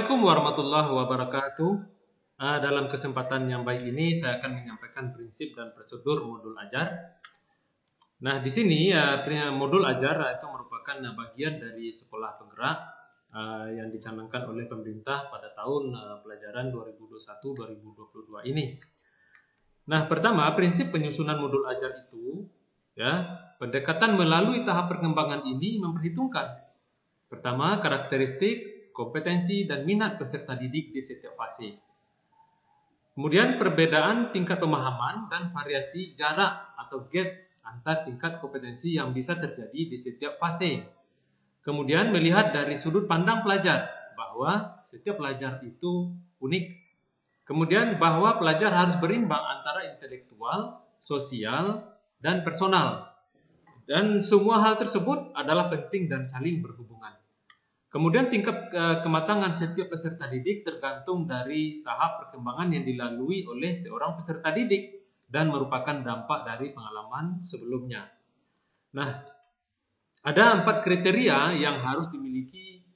Assalamualaikum warahmatullahi wabarakatuh. Dalam kesempatan yang baik ini saya akan menyampaikan prinsip dan prosedur modul ajar. Nah, di sini modul ajar itu merupakan bagian dari sekolah penggerak yang dicanangkan oleh pemerintah pada tahun pelajaran 2021-2022 ini. Nah, pertama prinsip penyusunan modul ajar itu pendekatan melalui tahap perkembangan ini memperhitungkan pertama karakteristik, kompetensi, dan minat peserta didik di setiap fase. Kemudian perbedaan tingkat pemahaman dan variasi jarak atau gap antar tingkat kompetensi yang bisa terjadi di setiap fase. Kemudian melihat dari sudut pandang pelajar bahwa setiap pelajar itu unik. Kemudian bahwa pelajar harus berimbang antara intelektual, sosial, dan personal. Dan semua hal tersebut adalah penting dan saling berhubungan. Kemudian tingkat kematangan setiap peserta didik tergantung dari tahap perkembangan yang dilalui oleh seorang peserta didik dan merupakan dampak dari pengalaman sebelumnya. Nah, ada 4 kriteria yang harus dimiliki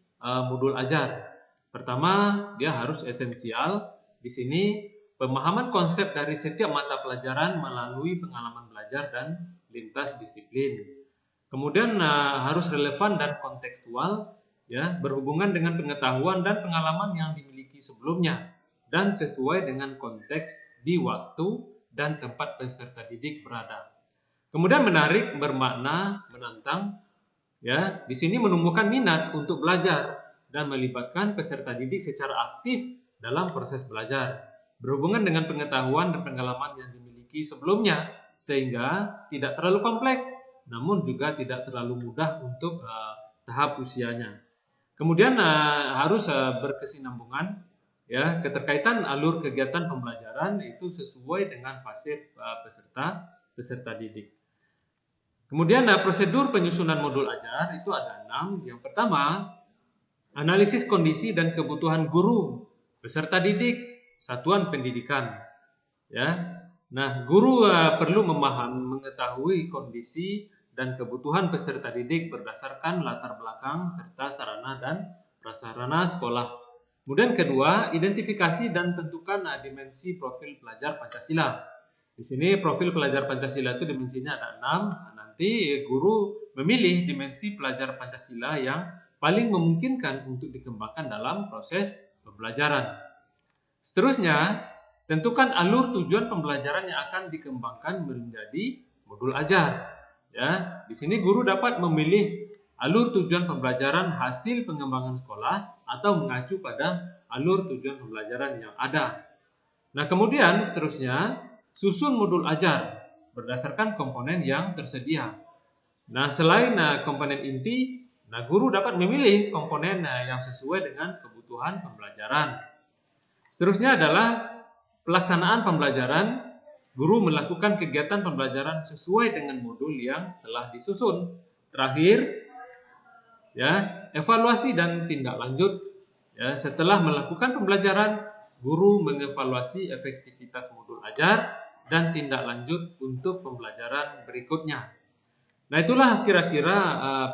modul ajar. Pertama, dia harus esensial. Di sini pemahaman konsep dari setiap mata pelajaran melalui pengalaman belajar dan lintas disiplin. Kemudian harus relevan dan kontekstual, berhubungan dengan pengetahuan dan pengalaman yang dimiliki sebelumnya dan sesuai dengan konteks di waktu dan tempat peserta didik berada. Kemudian menarik, bermakna, menantang, di sini menumbuhkan minat untuk belajar dan melibatkan peserta didik secara aktif dalam proses belajar, berhubungan dengan pengetahuan dan pengalaman yang dimiliki sebelumnya sehingga tidak terlalu kompleks namun juga tidak terlalu mudah untuk tahap usianya. Kemudian harus berkesinambungan, keterkaitan alur kegiatan pembelajaran itu sesuai dengan fase peserta didik. Kemudian prosedur penyusunan modul ajar itu ada 6. Yang pertama, analisis kondisi dan kebutuhan guru, peserta didik, satuan pendidikan. Nah, guru perlu mengetahui kondisi dan kebutuhan peserta didik berdasarkan latar belakang serta sarana dan prasarana sekolah. Kemudian kedua, identifikasi dan tentukan dimensi profil pelajar Pancasila. Di sini profil pelajar Pancasila itu dimensinya ada 6. Nanti guru memilih dimensi pelajar Pancasila yang paling memungkinkan untuk dikembangkan dalam proses pembelajaran. Seterusnya, tentukan alur tujuan pembelajaran yang akan dikembangkan menjadi modul ajar. Di sini guru dapat memilih alur tujuan pembelajaran hasil pengembangan sekolah atau mengacu pada alur tujuan pembelajaran yang ada. Nah, kemudian seterusnya susun modul ajar berdasarkan komponen yang tersedia. Nah, selain komponen inti, guru dapat memilih komponen yang sesuai dengan kebutuhan pembelajaran. Seterusnya adalah pelaksanaan pembelajaran. Guru melakukan kegiatan pembelajaran sesuai dengan modul yang telah disusun. Terakhir, evaluasi dan tindak lanjut. Setelah melakukan pembelajaran, guru mengevaluasi efektivitas modul ajar dan tindak lanjut untuk pembelajaran berikutnya. Nah, itulah kira-kira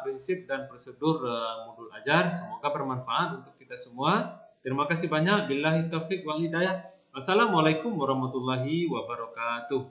prinsip dan prosedur modul ajar. Semoga bermanfaat untuk kita semua. Terima kasih banyak. Billahi taufik wal hidayah. Assalamualaikum warahmatullahi wabarakatuh.